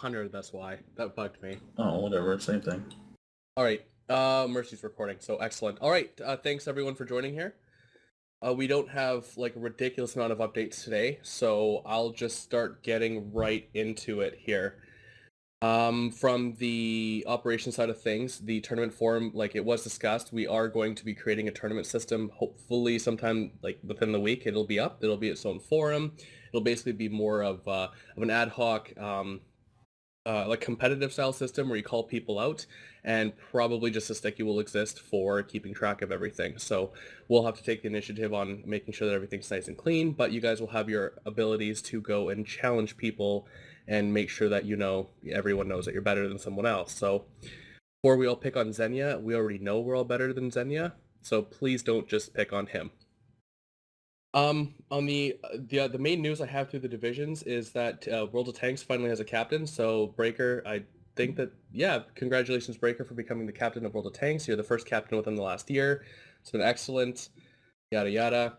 100, that's why. That bugged me. Oh, whatever, same thing. All right, Mercy's recording, so excellent. All right, thanks everyone for joining here. We don't have like a ridiculous amount of updates today, so I'll just start getting right into it here. From the operation side of things, the tournament forum, like it was discussed, we are going to be creating a tournament system. Hopefully, sometime like within the week, it'll be up. It'll be its own forum. It'll basically be more of an ad hoc, like competitive style system where you call people out, and probably just a sticky will exist for keeping track of everything. So we'll have to take the initiative on making sure that everything's nice and clean, but you guys will have your abilities to go and challenge people and make sure that everyone knows that you're better than someone else. So before we all pick on Xenia, we already know we're all better than Xenia, so please don't just pick on him. On the main news I have through the divisions is that World of Tanks finally has a captain. So Breaker, I think that congratulations Breaker for becoming the captain of World of Tanks. You're the first captain within the last year. It's been excellent. Yada yada.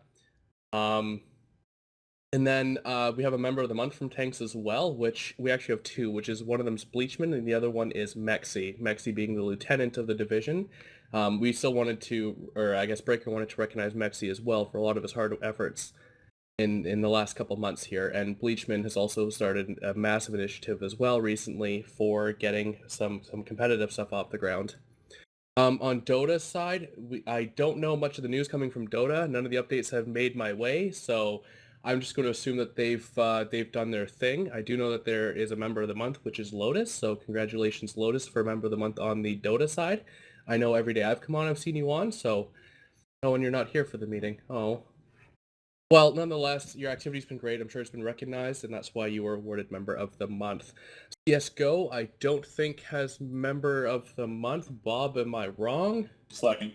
And then we have a member of the month from Tanks as well, which we actually have two, which is one of them's Bleachman and the other one is Mexi. Mexi being the lieutenant of the division. We still wanted to, or I guess Breaker wanted to recognize Mexi as well for a lot of his hard efforts in the last couple months here. And Bleachman has also started a massive initiative as well recently for getting some competitive stuff off the ground. On Dota's side, I don't know much of the news coming from Dota. None of the updates have made my way, so I'm just going to assume that they've done their thing. I do know that there is a member of the month, which is Lotus, so congratulations, Lotus, for member of the month on the Dota side. I know every day I've come on, I've seen you on, so when you're not here for the meeting. Oh. Well, nonetheless, your activity's been great. I'm sure it's been recognized, and that's why you were awarded member of the month. CSGO, I don't think has member of the month. Bob, am I wrong? Slacking.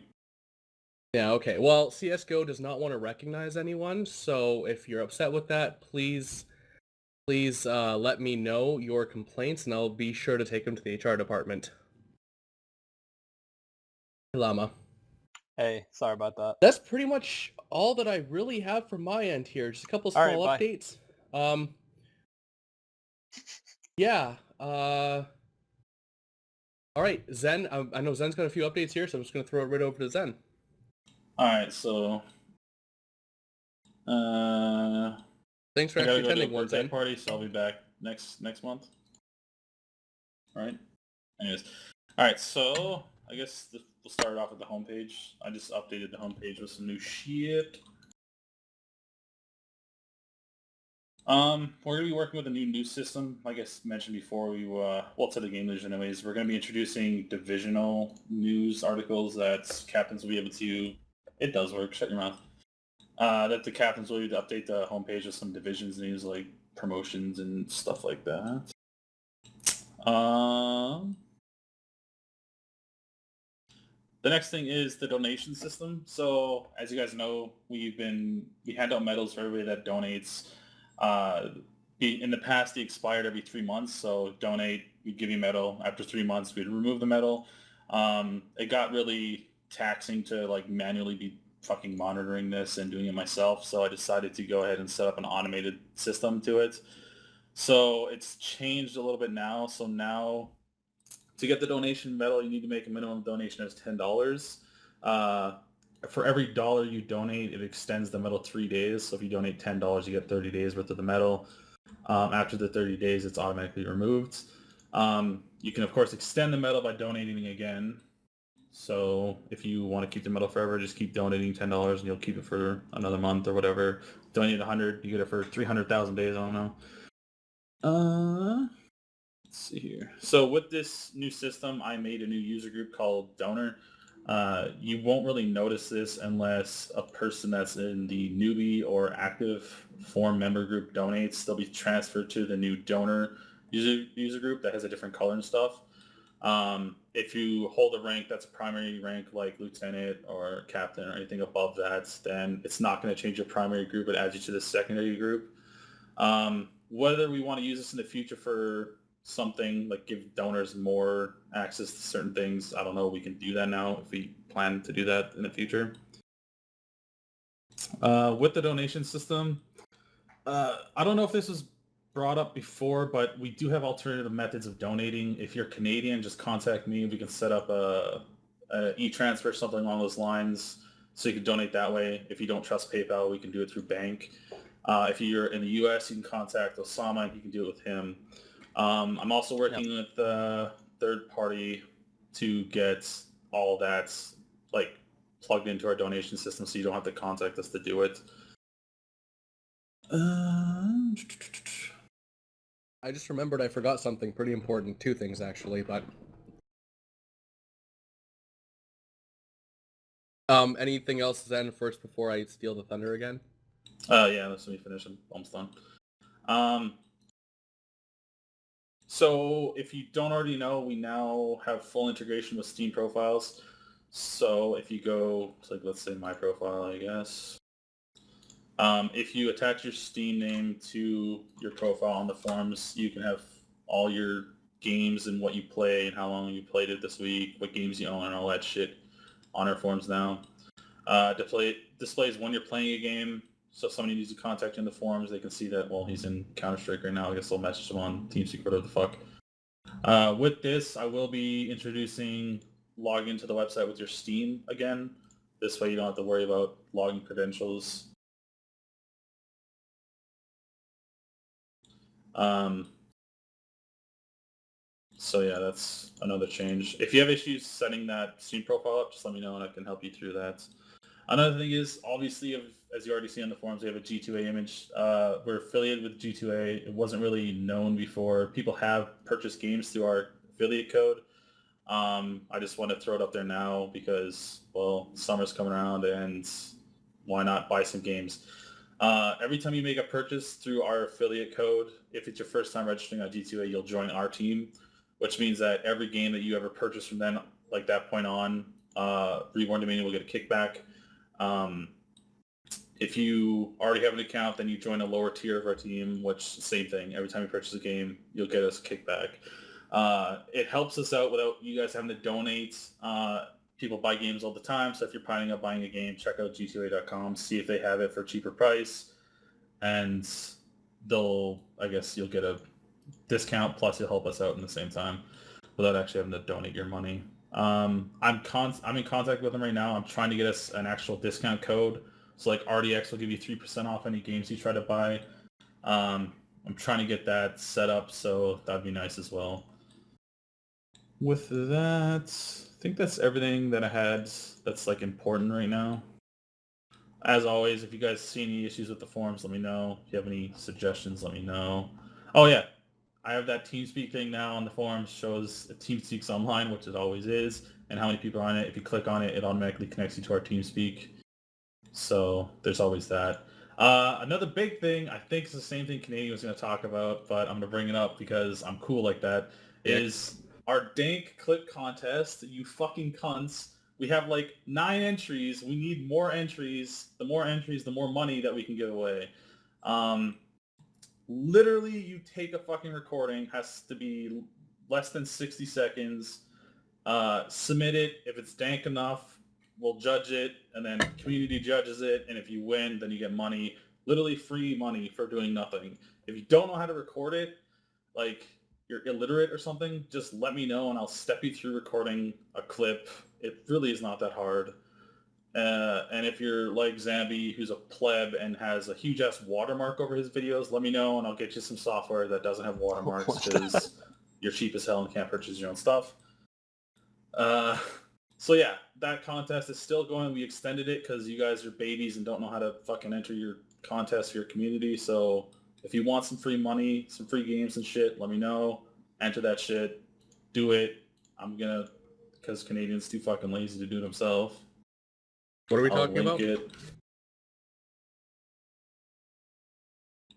Yeah, okay. Well, CSGO does not want to recognize anyone, so if you're upset with that, please let me know your complaints, and I'll be sure to take them to the HR department. Lama. Hey, sorry about that. That's pretty much all that I really have from my end here. Just a couple small updates. Yeah. All right, Zen. I know Zen's got a few updates here, so I'm just going to throw it right over to Zen. All right, so thanks for actually attending one Zen. Party, so I'll be back next month. All right. Anyways, all right. So I guess we'll start off with the homepage. I just updated the homepage with some new shit. We're gonna be working with a new news system. Like I mentioned before, to the game division anyways. We're gonna be introducing divisional news articles that captains will be able to. It does work. Shut your mouth. That the captains will be able to update the homepage with some divisions news like promotions and stuff like that. The next thing is the donation system. So as you guys know, we hand out medals for everybody that donates. In the past, they expired every 3 months. So donate, we'd give you a medal. After 3 months, we'd remove the medal. It got really taxing to like manually be fucking monitoring this and doing it myself. So I decided to go ahead and set up an automated system to it. So it's changed a little bit now. So now to get the donation medal, you need to make a minimum donation of $10. For every $1 you donate, it extends the medal 3 days. So if you donate $10, you get 30 days worth of the medal. After the 30 days, it's automatically removed. You can, of course, extend the medal by donating again. So if you want to keep the medal forever, just keep donating $10 and you'll keep it for another month or whatever. Donate 100, you get it for 300,000 days, I don't know. Let's see here. So with this new system, I made a new user group called Donor. You won't really notice this unless a person that's in the newbie or active form member group donates. They'll be transferred to the new Donor user group that has a different color and stuff. If you hold a rank that's a primary rank like lieutenant or captain or anything above that, then it's not going to change your primary group. It adds you to the secondary group. Whether we want to use this in the future for something like give donors more access to certain things, I don't know. We can do that now if we plan to do that in the future. With the donation system, I don't know if this was brought up before, but we do have alternative methods of donating. If you're Canadian, just contact me. We can set up a e-transfer, something along those lines, so you can donate that way. If you don't trust PayPal, we can do it through bank. If you're in the U.S., you can contact Osama. You can do it with him. I'm also working with a third party to get all that like plugged into our donation system, so you don't have to contact us to do it. I just remembered I forgot something pretty important. 2 things, actually, but... anything else, Zen, first before I steal the thunder again? Yeah, let me finish. I'm almost done. So if you don't already know, we now have full integration with Steam profiles. So if you go to, like, let's say my profile, I guess. If you attach your Steam name to your profile on the forums, you can have all your games and what you play and how long you played it this week, what games you own and all that shit on our forums now. Displays when you're playing a game, so if somebody needs to contact you in the forums, they can see that, well, he's in Counter-Strike right now. I guess they'll message him on TeamSpeak, whatever the fuck. With this, I will be introducing logging into the website with your Steam again. This way you don't have to worry about login credentials. So yeah, that's another change. If you have issues setting that Steam profile up, just let me know and I can help you through that. Another thing is, obviously, as you already see on the forums, we have a G2A image. We're affiliated with G2A. It wasn't really known before. People have purchased games through our affiliate code. I just want to throw it up there now because, well, summer's coming around and why not buy some games? Every time you make a purchase through our affiliate code, if it's your first time registering on G2A, you'll join our team, which means that every game that you ever purchase from then, like that point on, Reborn Dominion will get a kickback. If you already have an account, then you join a lower tier of our team, which same thing. Every time you purchase a game, you'll get us a kickback. It helps us out without you guys having to donate. People buy games all the time, so if you're planning on buying a game, check out g2a.com, see if they have it for a cheaper price, and you'll get a discount, plus you'll help us out in the same time without actually having to donate your money. I'm in contact with them right now. I'm trying to get us an actual discount code. So like RDX will give you 3% off any games you try to buy. I'm trying to get that set up, so that'd be nice as well. With that, I think that's everything that I had that's like important right now. As always, if you guys see any issues with the forums, let me know. If you have any suggestions, let me know. Oh yeah, I have that TeamSpeak thing now on the forums, shows TeamSpeak's online, which it always is, and how many people are on it. If you click on it, it automatically connects you to our TeamSpeak. So there's always that. Another big thing, I think it's the same thing Canadian was going to talk about, but I'm going to bring it up because I'm cool like that, is our dank clip contest. You fucking cunts. We have like 9 entries. We need more entries. The more entries, the more money that we can give away. Literally, you take a fucking recording, has to be less than 60 seconds. Submit it. If it's dank enough, we'll judge it, and then community judges it, and if you win, then you get money. Literally free money for doing nothing. If you don't know how to record it, like you're illiterate or something, just let me know and I'll step you through recording a clip. It really is not that hard. And if you're like Zambi, who's a pleb and has a huge-ass watermark over his videos, let me know and I'll get you some software that doesn't have watermarks because you're cheap as hell and can't purchase your own stuff. So yeah, that contest is still going. We extended it because you guys are babies and don't know how to fucking enter your contest for your community. So if you want some free money, some free games and shit, let me know. Enter that shit. Do it. Because Canadians too fucking lazy to do it themselves. What are we talking about? It.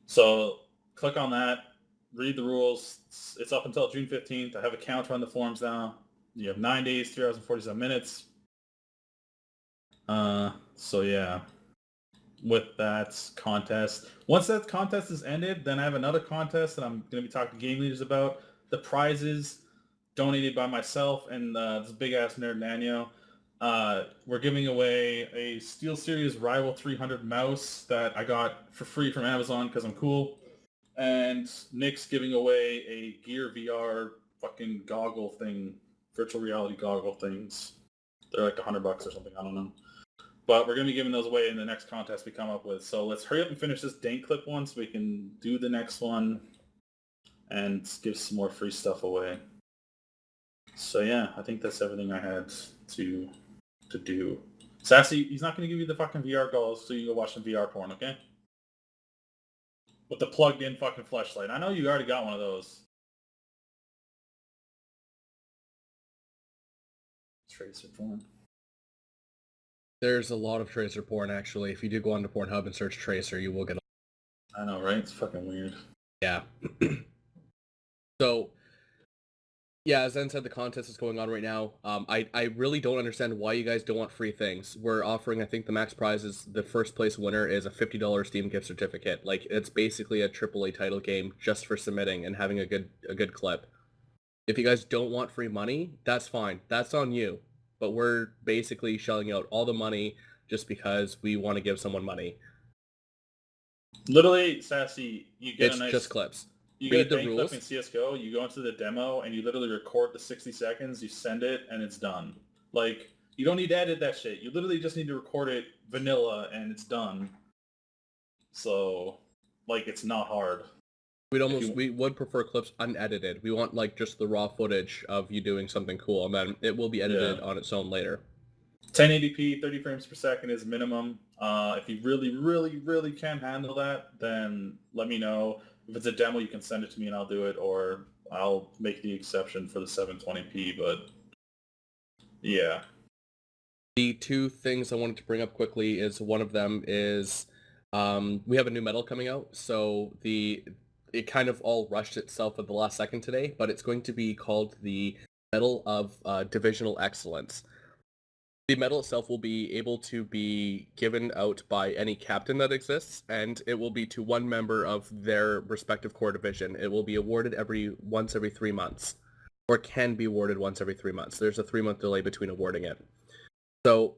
So click on that. Read the rules. It's up until June 15th. I have a counter on the forums now. You have 9 days, 3 hours and 47 minutes. So yeah, with that contest. Once that contest is ended, then I have another contest that I'm going to be talking to game leaders about. The prizes donated by myself and this big-ass nerd Nanyo. We're giving away a SteelSeries Rival 300 mouse that I got for free from Amazon because I'm cool. and Nick's giving away a Gear VR fucking goggle thing, virtual reality goggle things. They're like $100 or something, I don't know. But we're going to be giving those away in the next contest we come up with. So let's hurry up and finish this Dank clip one so we can do the next one and give some more free stuff away. So yeah, I think that's everything I had to do. Sassy, he's not going to give you the fucking VR goggles so you can go watch some VR porn, okay? With the plugged-in fucking fleshlight. I know you already got one of those. Tracer porn. There's a lot of Tracer porn, actually. If you do go onto Pornhub and search Tracer, you will get I know, right? It's fucking weird. Yeah. So, yeah, as Zen said, the contest is going on right now. I really don't understand why you guys don't want free things. We're offering, I think the max prize is, the first place winner is a $50 Steam gift certificate. Like, it's basically a AAA title game just for submitting and having a good clip. If you guys don't want free money, that's fine. That's on you. But we're basically shelling out all the money just because we want to give someone money. Literally, Sassy, you get It's a nice... just clips. You Read get a the Dank rules. clip in CSGO, you go into the demo, and you literally record the 60 seconds, you send it, and it's done. Like, you don't need to edit that shit. You literally just need to record it vanilla, and it's done. So, like, it's not hard. We would prefer clips unedited. We want like just the raw footage of you doing something cool, and then it will be edited on its own later. 1080p, 30 frames per second is minimum. If you really, really, really can't handle that, then let me know. If it's a demo, you can send it to me and I'll do it, or I'll make the exception for the 720p, but yeah. The two things I wanted to bring up quickly is one of them is we have a new medal coming out, so it kind of all rushed itself at the last second today, but it's going to be called the Medal of Divisional Excellence. The medal itself will be able to be given out by any captain that exists, and it will be to one member of their respective core division. It will be awarded once every 3 months, or can be awarded once every 3 months. There's a 3-month delay between awarding it. So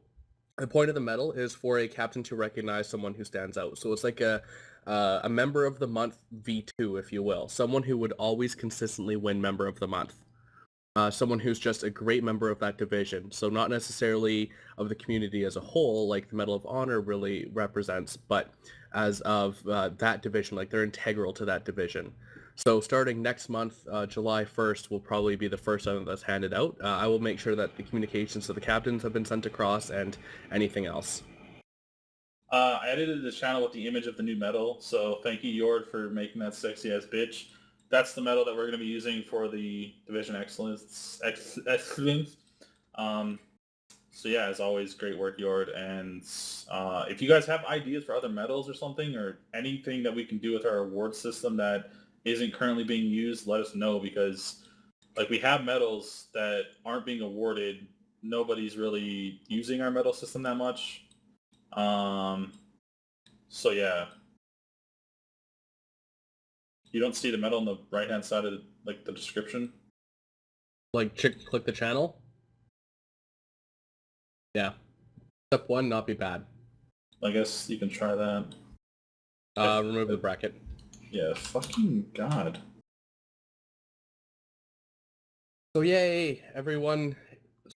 the point of the medal is for a captain to recognize someone who stands out. So it's like a member of the month V2, if you will. Someone who would always consistently win member of the month. Someone who's just a great member of that division. So not necessarily of the community as a whole, like the Medal of Honor really represents, but as of that division, like they're integral to that division. So starting next month, July 1st, will probably be the first time that's handed out. I will make sure that the communications to the captains have been sent across and anything else. I edited the channel with the image of the new medal, so thank you, Yord, for making that sexy-ass bitch. That's the medal that we're going to be using for the Division Excellence. So yeah, as always, great work, Yord. And if you guys have ideas for other medals or something, or anything that we can do with our award system that isn't currently being used, let us know, because like we have medals that aren't being awarded. Nobody's really using our medal system that much. So yeah. You don't see the medal on the right-hand side of like the description? Like click the channel? Yeah. Step 1, not be bad. I guess you can try that. Remove the bracket. Yeah, fucking God. So yay, everyone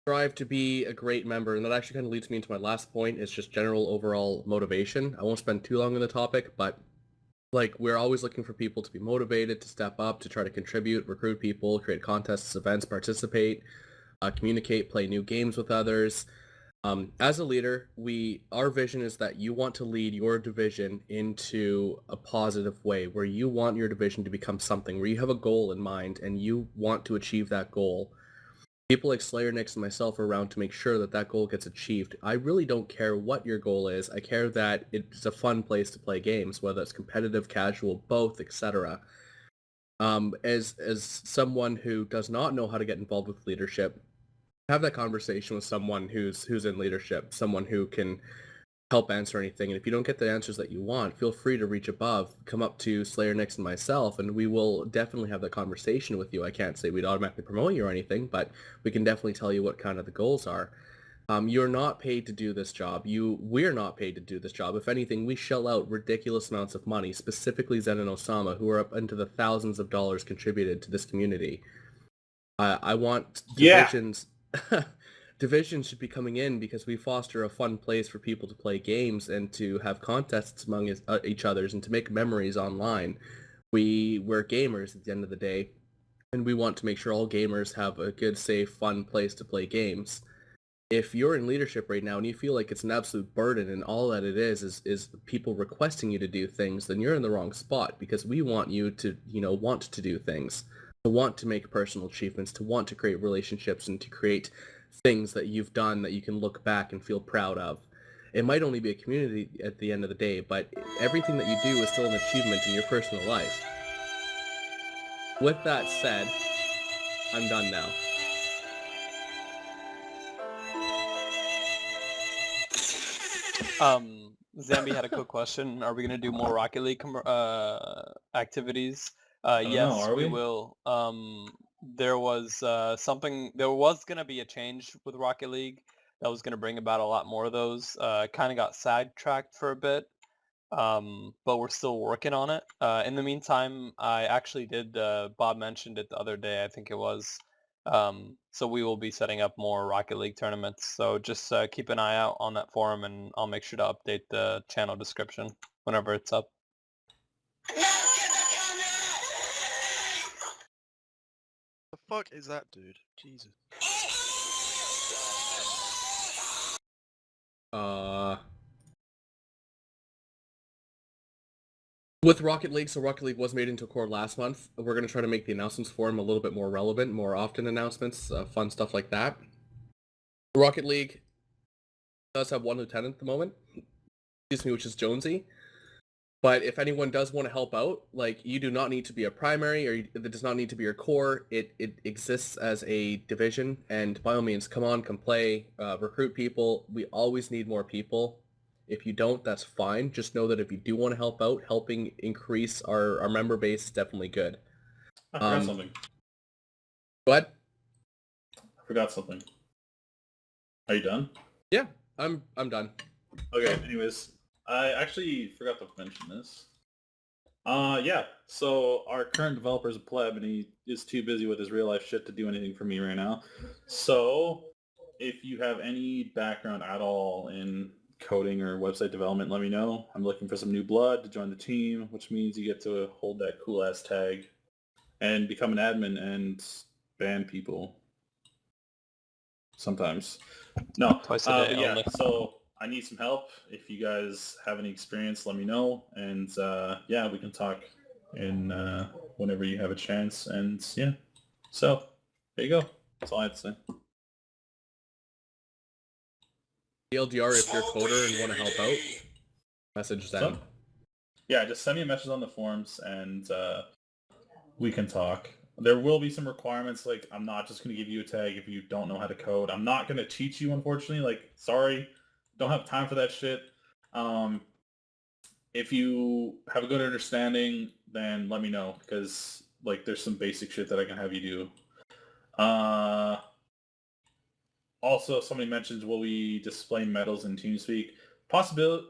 strive to be a great member, and that actually kind of leads me into my last point. It's just general overall motivation. I won't spend too long on the topic, but like we're always looking for people to be motivated, to step up, to try to contribute, recruit people, create contests, events, participate, communicate, play new games with others. As a leader, our vision is that you want to lead your division into a positive way, where you want your division to become something, where you have a goal in mind and you want to achieve that goal. People like Slayer, Nix, and myself are around to make sure that that goal gets achieved. I really don't care what your goal is. I care that it's a fun place to play games, whether it's competitive, casual, both, etc. As someone who does not know how to get involved with leadership, have that conversation with someone who's in leadership, someone who can help answer anything. And if you don't get the answers that you want, feel free to reach above, come up to Slayer, Nix, and myself, and we will definitely have that conversation with you. I can't say we'd automatically promote you or anything, but we can definitely tell you what kind of the goals are. You're not paid to do this job. We're not paid to do this job. If anything, we shell out ridiculous amounts of money, specifically Zen and Osama, who are up into the thousands of dollars contributed to this community. I want Yeah. divisions. Divisions should be coming in because we foster a fun place for people to play games and to have contests among each others and to make memories online. We're gamers at the end of the day, and we want to make sure all gamers have a good, safe, fun place to play games. If you're in leadership right now and you feel like it's an absolute burden and all that it is people requesting you to do things, then you're in the wrong spot, because we want you to, want to do things, to want to make personal achievements, to want to create relationships, and to create things that you've done that you can look back and feel proud of. It might only be a community at the end of the day, but everything that you do is still an achievement in your personal life. With that said, I'm done now. Zambi had a quick question. Are we gonna do more Rocket League activities? don't know, Yes, are we we? will. There was there was gonna be a change with Rocket League that was gonna bring about a lot more of those. Kind of got sidetracked for a bit, but we're still working on it. In the meantime, I actually did. Bob mentioned it the other day, I think it was. So we will be setting up more Rocket League tournaments. So just keep an eye out on that forum, and I'll make sure to update the channel description whenever it's up. The fuck is that, dude? Jesus. With Rocket League, so Rocket League was made into a core last month. We're going to try to make the announcements for him a little bit more relevant, more often announcements, fun stuff like that. Rocket League does have one lieutenant at the moment, which is Jonesy. But if anyone does want to help out, like, you do not need to be a primary, or it does not need to be your core. It exists as a division, and by all means, come on, come play, recruit people. We always need more people. If you don't, that's fine. Just know that if you do want to help out, helping increase our member base is definitely good. I forgot something. Go ahead. I forgot something. Are you done? Yeah, I'm done. Okay, anyways, I actually forgot to mention this. Yeah, so our current developer is a pleb, and he is too busy with his real life shit to do anything for me right now. So, if you have any background at all in coding or website development, let me know. I'm looking for some new blood to join the team, which means you get to hold that cool ass tag and become an admin and ban people. Sometimes. No. Twice a day But yeah, only. so I need some help. If you guys have any experience, let me know. And yeah, we can talk in whenever you have a chance. And yeah, so there you go. That's all I have to say. TLDR, if you're a coder and want to help out, message them. So, yeah, just send me a message on the forums and we can talk. There will be some requirements, like I'm not just going to give you a tag if you don't know how to code. I'm not going to teach you, unfortunately. Like, sorry, don't have time for that shit. If you have a good understanding, then let me know, because like there's some basic shit that I can have you do. Also, somebody mentions, will we display medals in TeamSpeak? Possibility.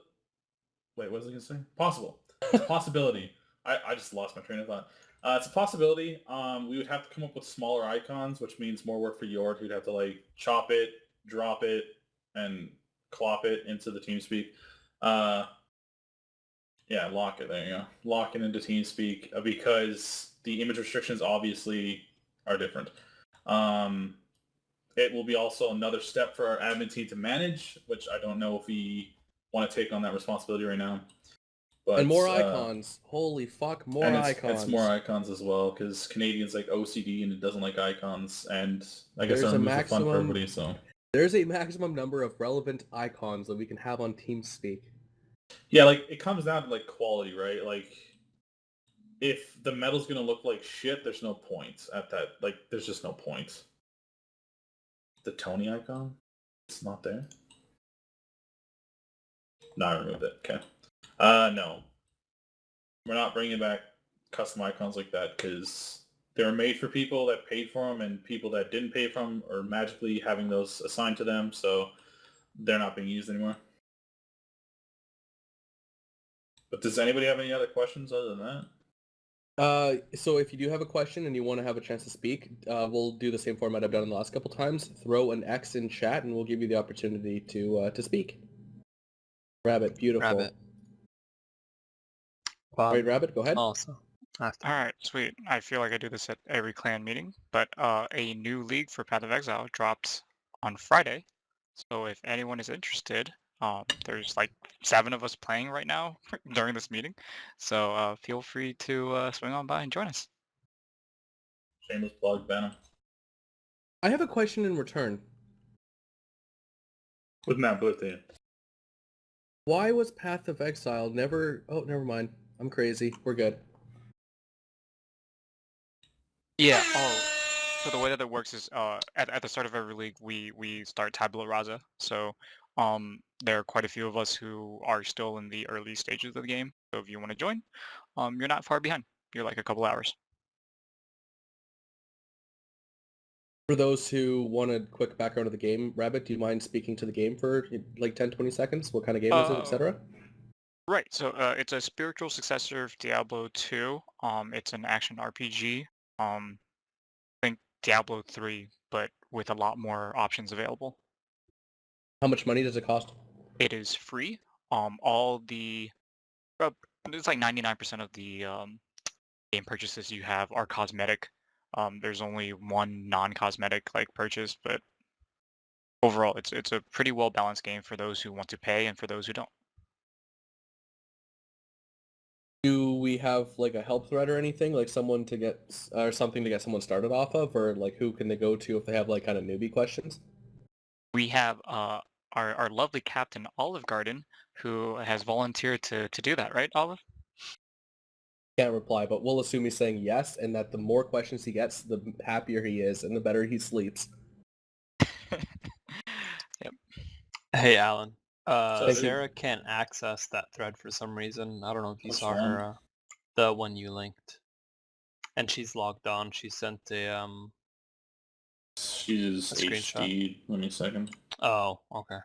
Wait, what was I going to say? Possible. It's a possibility. I just lost my train of thought. It's a possibility. We would have to come up with smaller icons, which means more work for Yord, who'd have to like chop it, drop it, and clop it into the TeamSpeak. Yeah, lock it. There you go. Lock it into TeamSpeak because the image restrictions obviously are different. It will be also another step for our admin team to manage, which I don't know if we want to take on that responsibility right now. But, and more icons. Holy fuck, more icons. It's more icons as well, because Canadians like OCD and it doesn't like icons, and I guess that removes the fun for everybody. So there's a maximum number of relevant icons that we can have on TeamSpeak. Yeah, like it comes down to like quality, right? Like if the medal's gonna look like shit, there's no point at that. Like there's just no point. The Tony icon, it's not there. No, I removed it. Okay. No, we're not bringing back custom icons like that because they're made for people that paid for them, and people that didn't pay for them are magically having those assigned to them. So they're not being used anymore. But does anybody have any other questions other than that? So if you do have a question and you want to have a chance to speak, we'll do the same format I've done in the last couple times. Throw an X in chat, and we'll give you the opportunity to speak. Rabbit, beautiful. Rabbit. All right, Rabbit, go ahead. Also. Alright, sweet. I feel like I do this at every clan meeting, but a new league for Path of Exile dropped on Friday. So if anyone is interested, there's like 7 of us playing right now during this meeting. So feel free to swing on by and join us. Shameless plug, Venom. I have a question in return. With Matt Booth in. Why was Path of Exile never... Oh, never mind. I'm crazy. We're good. Yeah. Oh, so the way that it works is at the start of every league we start tabula rasa. So there are quite a few of us who are still in the early stages of the game. So if you want to join, you're not far behind. You're like a couple hours. For those who want a quick background of the game, Rabbit, do you mind speaking to the game for like 10, 20 seconds? What kind of game is it, etc.? Right. So it's a spiritual successor of Diablo 2. It's an action RPG. Think Diablo 3, but with a lot more options available. How much money does it cost? It is free. It's like 99% of the game purchases you have are cosmetic. There's only one non-cosmetic like purchase, but overall, it's a pretty well balanced game for those who want to pay and for those who don't. Do we have like a help thread or anything, like someone to get or something to get someone started off of, or like who can they go to if they have like kind of newbie questions? We have our lovely captain Olive Garden, who has volunteered to do that, right, Olive? Can't reply, but we'll assume he's saying yes, and that the more questions he gets, the happier he is, and the better he sleeps. Yep. Hey, Alan. So- Sarah can't access that thread for some reason. I don't know if you Which saw one? her. The one you linked. And she's logged on. She sent a She's A screenshot. HD. Let me a second. Oh, okay.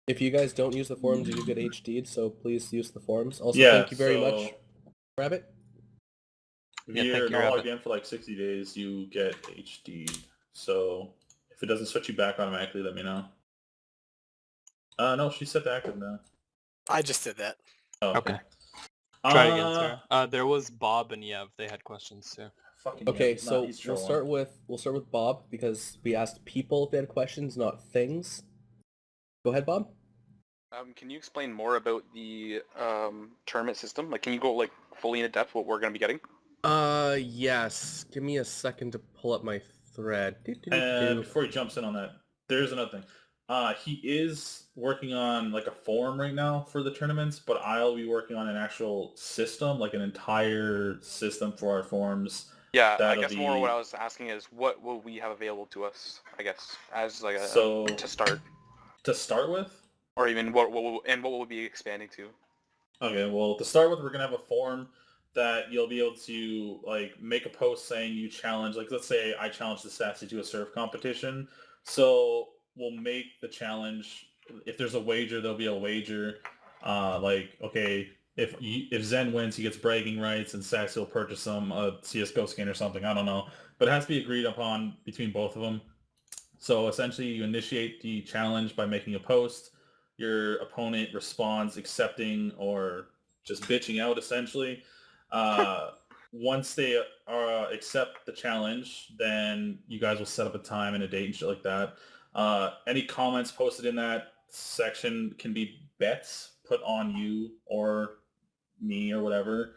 If you guys don't use the forums, you do get HD'd, so please use the forums. Also, Yeah, thank you very so much, Rabbit. If Yeah, you're thank you, not Rabbit. logged in for like 60 days, you get HD. So if it doesn't switch you back automatically, let me know. No, she's set to active now. I just did that. Oh, Okay. Try it again, Uh, Sarah. There was Bob and Yev. They had questions too. fucking Okay, yeah, he's so he's we'll trolling. start with Bob because we asked people if they had questions, not things. Go ahead, Bob. Can you explain more about the tournament system? Like, can you go like fully into depth what we're going to be getting? Yes. Give me a second to pull up my thread. And before he jumps in on that, there's another thing. He is working on like a forum right now for the tournaments, but I'll be working on an actual system, like an entire system for our forums. Yeah, I That'll guess be- more what I was asking is what will we have available to us? I guess as like a So to start, to start with, or even what will we be expanding to? okay, well, to start with, we're going to have a forum that you'll be able to, like, make a post saying you challenge, like, let's say I challenge the Sassy to a surf competition. So we'll make the challenge. If there's a wager, there'll be a wager. Like, okay, if Zen wins, he gets bragging rights, and Sassy will purchase some CSGO skin or something. I don't know. But it has to be agreed upon between both of them. So essentially, you initiate the challenge by making a post. Your opponent responds accepting or just bitching out, essentially. Once they accept the challenge, then you guys will set up a time and a date and shit like that. Any comments posted in that section can be bets put on you or me or whatever.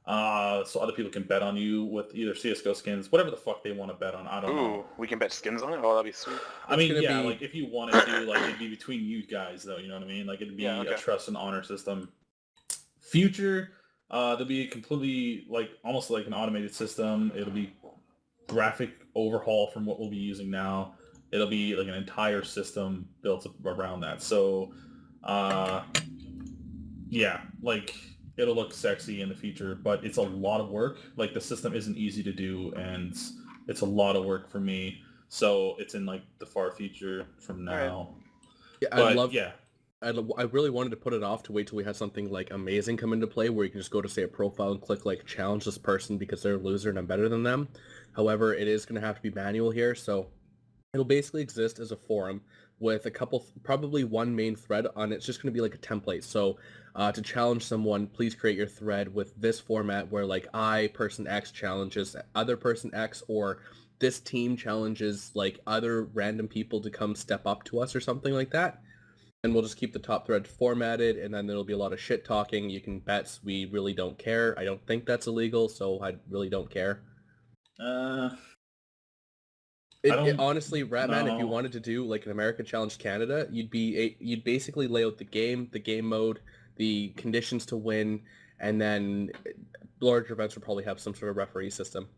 So other people can bet on you with either CSGO skins, whatever the fuck they want to bet on. I don't know. Ooh, we can bet skins on it. Oh, that'd be sweet. I mean, gonna yeah, be- like if you wanted to, like it'd be between you guys, though. You know what I mean? Like it'd be Yeah, a okay. trust and honor system. Future, there'll be a completely like almost like an automated system. It'll be graphic overhaul from what we'll be using now. It'll be like an entire system built around that. So, yeah, like it'll look sexy in the future, but it's a lot of work. Like the system isn't easy to do, and it's a lot of work for me. So it's in like the far future from now. Yeah, But I really wanted to put it off to wait till we had something like amazing come into play where you can just go to say a profile and click like challenge this person because they're a loser and I'm better than them. However, it is going to have to be manual here, so it'll basically exist as a forum with a couple, probably one main thread on it. It's just going to be like a template. So to challenge someone, please create your thread with this format where like I, person X, challenges other person X, or this team challenges like other random people to come step up to us or something like that. And we'll just keep the top thread formatted, and then there'll be a lot of shit talking. You can bet we really don't care. I don't think that's illegal, so I really don't care. Honestly, Ratman, if you wanted to do like an American Challenge Canada, you'd basically lay out the game mode, the conditions to win, and then larger events would probably have some sort of referee system.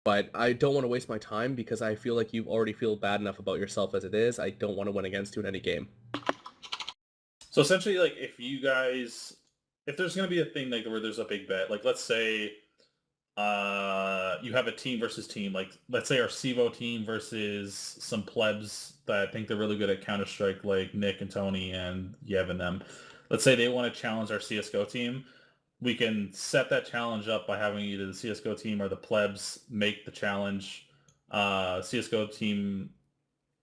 But I don't want to waste my time because I feel like you already feel bad enough about yourself as it is. I don't want to win against you in any game. So essentially, like, if there's going to be a thing like where there's a big bet, like let's say you have a team versus team, like let's say our CEVO team versus some plebs that think they're really good at Counter-Strike, like Nick and Tony and Yev and them. Let's say they want to challenge our CSGO team. We can set that challenge up by having either the CSGO team or the plebs make the challenge. CSGO team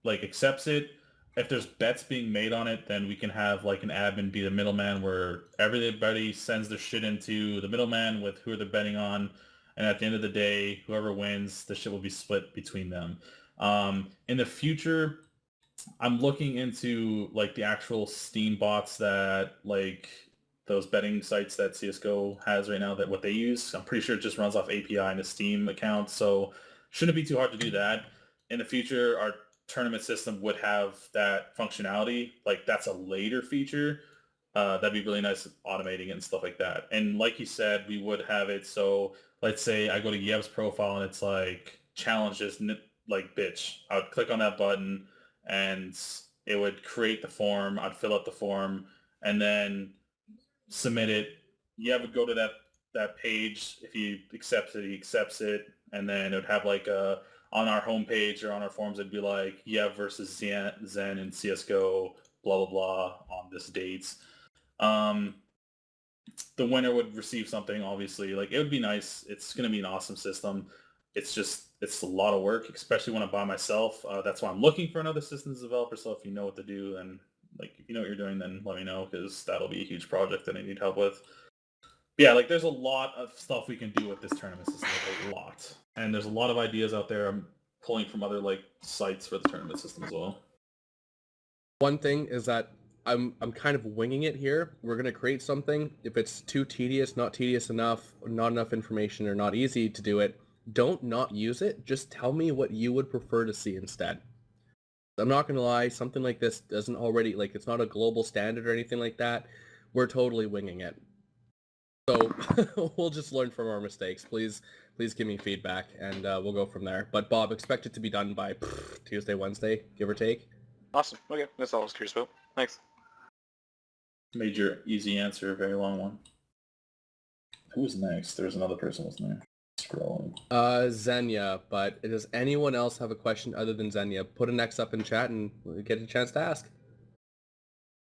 like accepts it. If there's bets being made on it, then we can have like an admin be the middleman where everybody sends their shit into the middleman with who they're betting on. And at the end of the day, whoever wins, the shit will be split between them. In the future, I'm looking into like the actual Steam bots that like those betting sites that CSGO has right now, that what they use. I'm pretty sure it just runs off API and a Steam account. So shouldn't be too hard to do that. In the future, our tournament system would have that functionality. Like that's a later feature. That'd be really nice automating it and stuff like that. And like you said, we would have it. So let's say I go to Yev's profile and it's like challenges like bitch. I would click on that button and it would create the form. I'd fill out the form and then submit it. Yev would go to that page. If he accepts it, he accepts it. And then it would have like on our homepage or on our forums, it'd be like Yev versus Zen and CSGO, blah, blah, blah on this dates. The winner would receive something, obviously. Like, it would be nice. It's going to be an awesome system. It's a lot of work, especially when I'm by myself. That's why I'm looking for another systems developer. So if you know what to do, then like if you know what you're doing, then let me know because that'll be a huge project that I need help with. But yeah, like there's a lot of stuff we can do with this tournament system, like a lot. And there's a lot of ideas out there I'm pulling from other like sites for the tournament system as well. One thing is that I'm kind of winging it here. We're going to create something. If it's too tedious, not tedious enough, not enough information, or not easy to do it, don't not use it. Just tell me what you would prefer to see instead. I'm not going to lie, something like this doesn't already, like, it's not a global standard or anything like that. We're totally winging it. So we'll just learn from our mistakes. Please give me feedback, and we'll go from there. But Bob, expect it to be done by Tuesday, Wednesday, give or take. Awesome. Okay, that's all I was curious about. Thanks. Made your easy answer a very long one. Who's next? There's another person, wasn't there? Scrolling. Xenia, but does anyone else have a question other than Xenia? Put an X up in chat and we'll get a chance to ask.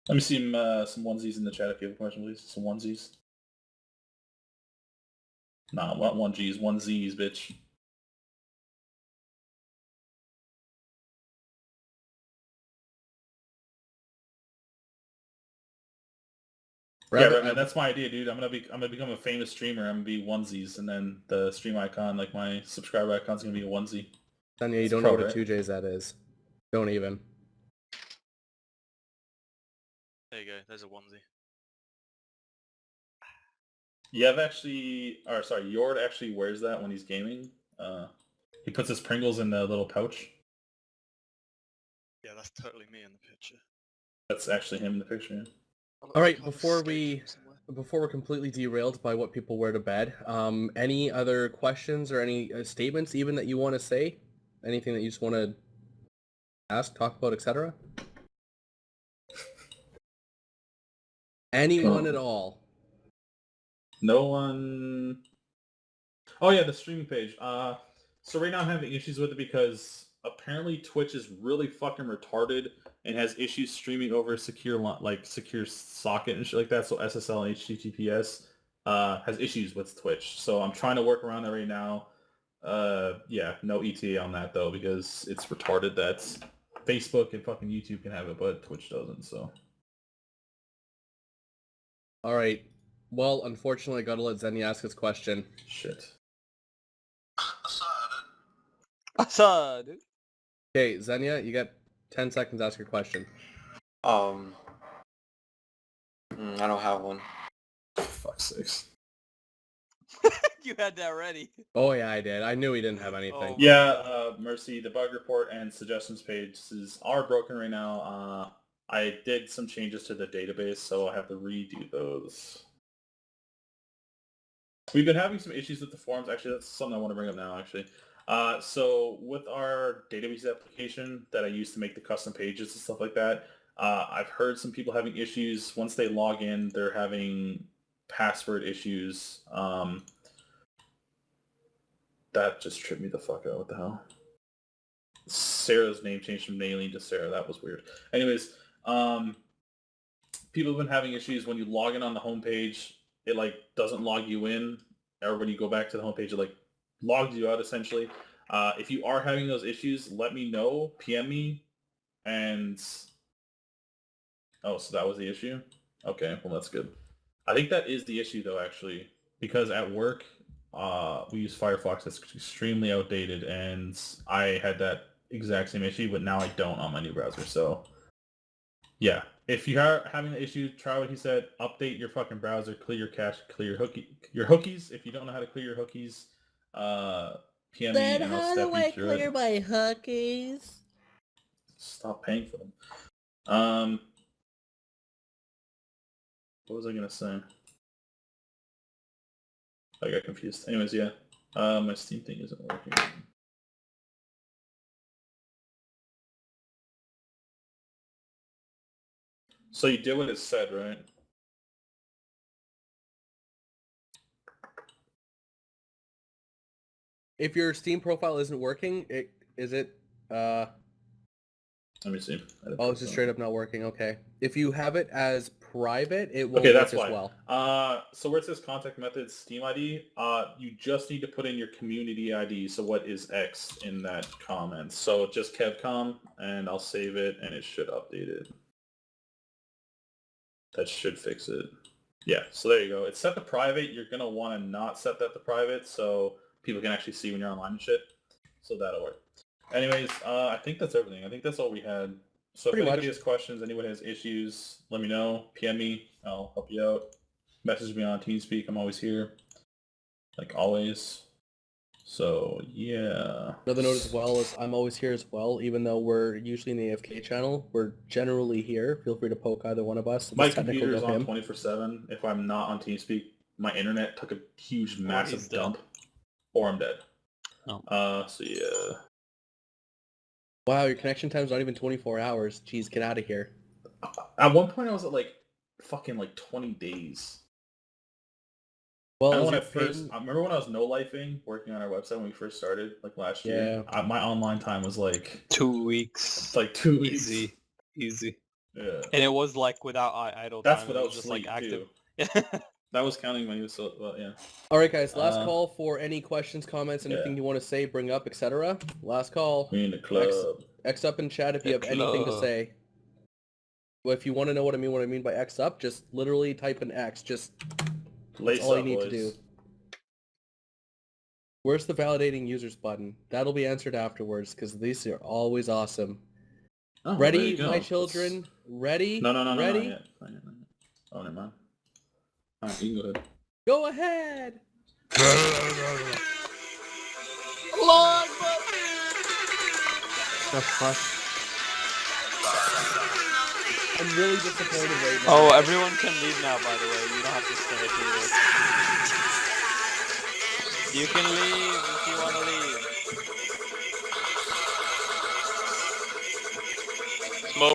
Let me see some onesies in the chat if you have a question, please. Some onesies. Nah, what one G's, one Z's, bitch. Yeah, and that's my idea, dude. I'm gonna become a famous streamer. I'm gonna be onesies, and then the stream icon, like my subscriber icon's gonna be a onesie. Xenia, you don't know what a 2J's that is. Don't even. There you go. There's a onesie. Yord actually wears that when he's gaming. He puts his Pringles in the little pouch. Yeah, that's totally me in the picture. That's actually him in the picture. Yeah. All right, before we're completely derailed by what people wear to bed, any other questions or any statements even that you want to say? Anything that you just want to ask, talk about, etc.? Anyone at all? No one. Oh yeah, the streaming page. So right now I'm having issues with it because apparently Twitch is really fucking retarded and has issues streaming over secure socket and shit like that. So SSL and HTTPS has issues with Twitch. So I'm trying to work around that right now. Yeah, no ETA on that though because it's retarded that Facebook and fucking YouTube can have it, but Twitch doesn't. So. All right. Well, unfortunately, I gotta let Zenny ask his question. Shit. Assad. Okay, Xenia, you got 10 seconds to ask your question. I don't have one. Fuck's sakes. You had that ready. Oh yeah, I did. I knew he didn't have anything. Oh. Yeah, Mercy, the bug report and suggestions pages are broken right now. I did some changes to the database, so I have to redo those. We've been having some issues with the forums. Actually, that's something I want to bring up now, actually. So with our database application that I use to make the custom pages and stuff like that, I've heard some people having issues. Once they log in, they're having password issues. That just tripped me the fuck out. What the hell? Sarah's name changed from Naileen to Sarah. That was weird. Anyways, people have been having issues when you log in on the homepage. It like doesn't log you in, or when you go back to the homepage, it like logs you out essentially. If you are having those issues, let me know. PM me. And oh, so that was the issue? Okay, well that's good. I think that is the issue though, actually, because at work we use Firefox that's extremely outdated, and I had that exact same issue, but now I don't on my new browser. So yeah, if you are having the issue, try what he said. Update your fucking browser, clear your cache, clear your hookies. If you don't know how to clear your hookies, PM me and I'll step you through it. my hookies? Stop paying for them. What was I gonna say? I got confused. Anyways, yeah. My Steam thing isn't working. So you did what it said, right? If your Steam profile isn't working, Let me see. Oh, it's just straight up not working. Okay. If you have it as private, it won't Okay, work that's as why. well. So where it says contact methods, Steam ID, you just need to put in your community ID. So what is X in that comment? So just kevcom, and I'll save it, and it should update it. That should fix it. Yeah, so there you go. It's set to private. You're going to want to not set that to private so people can actually see when you're online and shit. So that'll work. Anyways, I think that's everything. I think that's all we had. So if anybody has questions, anyone has issues, let me know. PM me. I'll help you out. Message me on TeamSpeak. I'm always here. Like always. So, yeah. Another note as well is I'm always here as well, even though we're usually in the AFK channel. We're generally here. Feel free to poke either one of us. My computer is on 24/7. If I'm not on TeamSpeak, my internet took a huge, massive dump. Or I'm dead. Oh. So, yeah. Wow, your connection time's not even 24 hours. Jeez, get out of here. At one point, I was at fucking 20 days. Well, I remember when I was no-lifing, working on our website when we first started, last year. Yeah. My online time was 2 weeks. It's 2 weeks. Easy. Yeah. And it was without idle That's time. without It was just sleep active. too. That was counting when you was yeah. All right, guys. Last call for any questions, comments, anything Yeah. you want to say, bring up, etc. Last call. We in the club. X up in chat if you have anything to say. Well, if you want to know what I mean by X up, just literally type an X. Just Lace that's all you up, need boys. to do. Where's the validating users button? That'll be answered afterwards because these are always awesome. Oh, there Ready, you go. my children? Ready? No, Ready? not yet. Not yet. Oh, never mind. Alright, you can go ahead. Go ahead. The fuck? I'm really disappointed right now. Oh, everyone can leave now, by the way. You don't have to stay here. You can leave if you want to leave.